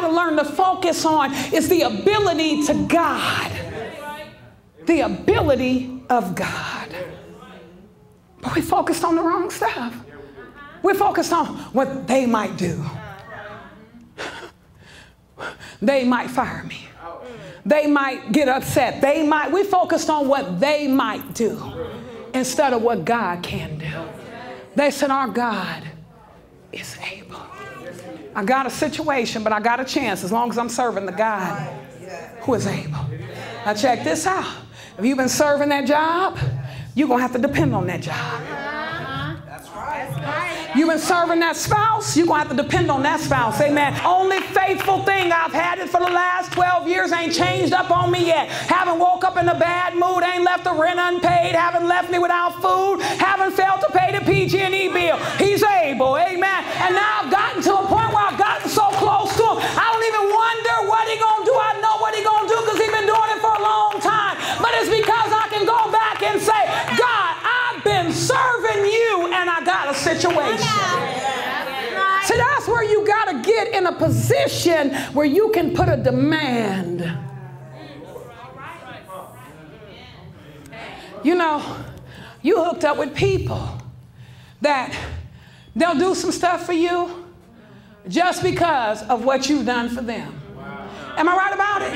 got to learn to focus on is the ability to God. The ability of God. But we focused on the wrong stuff. We're focused on what they might do. They might fire me. They might get upset. We focused on what they might do instead of what God can do. They said, our God is able. I got a situation, but I got a chance as long as I'm serving the God who is able. Now check this out. If you've been serving that job, you're going to have to depend on that job. You've been serving that spouse, you're going to have to depend on that spouse. Amen. Only faithful thing I've had it for the last 12 years ain't changed up on me yet. Haven't woke up in a bad mood, ain't left the rent unpaid, haven't left me without food, haven't failed to pay the PG&E bill. He's able. Amen. And now I've gotten to a point where I've gotten so close to him, I don't even wonder what he's going to do. I know what he's going to do because he's been doing it for a long time. But it's because I can go back and say, God, I've been serving you and I got a situation. See, that's where you got to get in a position where you can put a demand. You know, you hooked up with people that they'll do some stuff for you just because of what you've done for them. Am I right about it?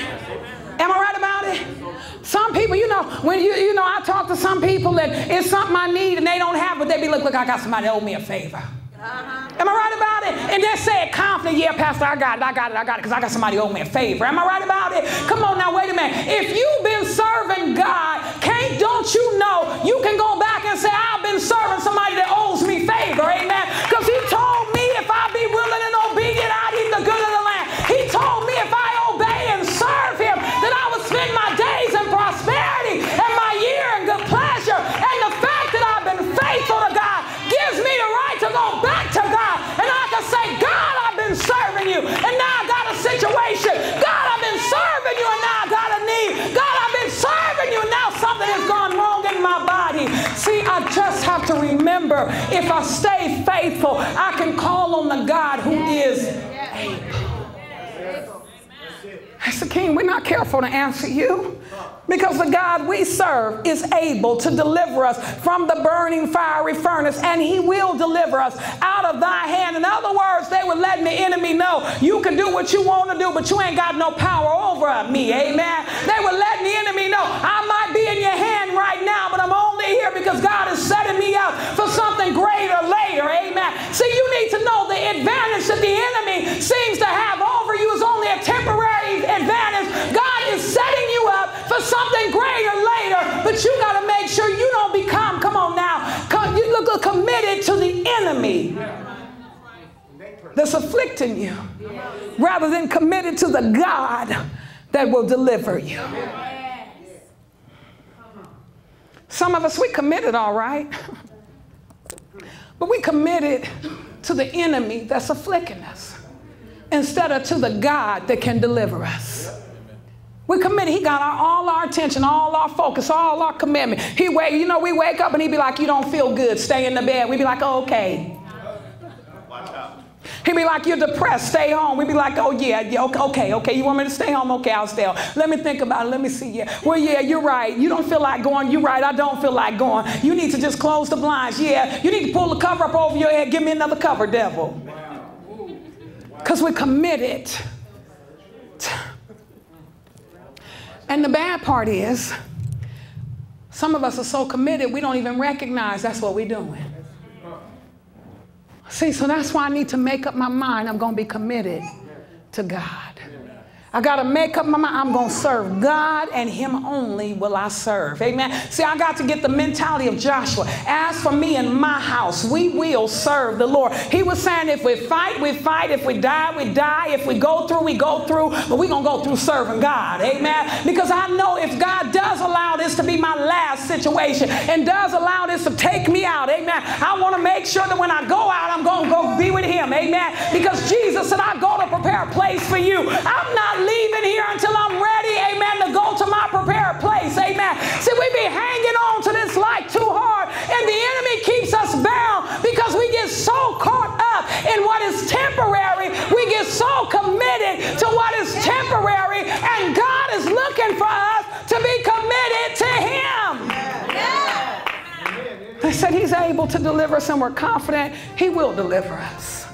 Am I right about it? Some people, you know, when you know, I talk to some people that it's something I need and they don't have, but they be, look, I got somebody that owe me a favor. Am I right about it? And they say it confident, yeah, Pastor, I got it, because I got somebody owe me a favor. Am I right about it? Come on now, wait a minute. If you've been serving God, don't you know you can go back and say, I've been serving somebody that owes me favor, amen? Because he told me if I be willing and obedient, I'd eat the good of the land. He told me if I obey and serve him, that I would spend my days in prosperity and my year in good pleasure. And the fact that I've been faithful to God gives me the right to go back to God. And I can say, God, I've been serving you. And now I got a situation. God, I've been serving you and now I got a need. God, I've been serving you and now something has gone wrong in my body. See, I just have to remember, if I stay faithful, I can call on the God who is able. I said, King, we're not careful to answer you because the God we serve is able to deliver us from the burning fiery furnace, and he will deliver us out of thy hand. In other words, they would let the enemy know you can do what you want to do, but you ain't got no power over me. Amen. They would let the enemy know I might be in your hand right now, but I'm only here because God is setting me up for something greater later. Amen. See, you need to know the advantage that the enemy seems to have over you is only a temporary advantage. God is setting you up for something greater later, but you got to make sure you don't become, come on now, you look committed to the enemy that's afflicting you rather than committed to the God that will deliver you. Some of us, we committed all right, but we committed to the enemy that's afflicting us instead of to the God that can deliver us. We committed. He got all our attention, all our focus, all our commitment. We wake up and he'd be like, you don't feel good, stay in the bed. We'd be like, oh, okay. He'd be like, you're depressed, stay home. We'd be like, oh, yeah, okay. You want me to stay home? Okay, I'll stay home. Let me think about it. Let me see. Yeah. Well, yeah, you're right. You don't feel like going. You're right. I don't feel like going. You need to just close the blinds. Yeah. You need to pull the cover up over your head. Give me another cover, devil. Because we're committed. And the bad part is, some of us are so committed, we don't even recognize that's what we're doing. See, so that's why I need to make up my mind. I'm going to be committed to God. I got to make up my mind. I'm going to serve God and him only will I serve. Amen. See, I got to get the mentality of Joshua. As for me and my house, we will serve the Lord. He was saying if we fight, we fight. If we die, we die. If we go through, we go through. But we're going to go through serving God. Amen. Because I know if God does allow this to be my last situation and does allow this to take me out, amen, I want to make sure that when I go out, I'm going to go be with him. Amen. Because Jesus said, I go to prepare a place for you. I'm not leaving here until I'm ready, amen, to go to my prepared place, amen. See, we be hanging on to this life too hard, and the enemy keeps us bound because we get so caught up in what is temporary. We get so committed to looking for us to be committed to him. They said he's able to deliver us, and we're confident he will deliver us.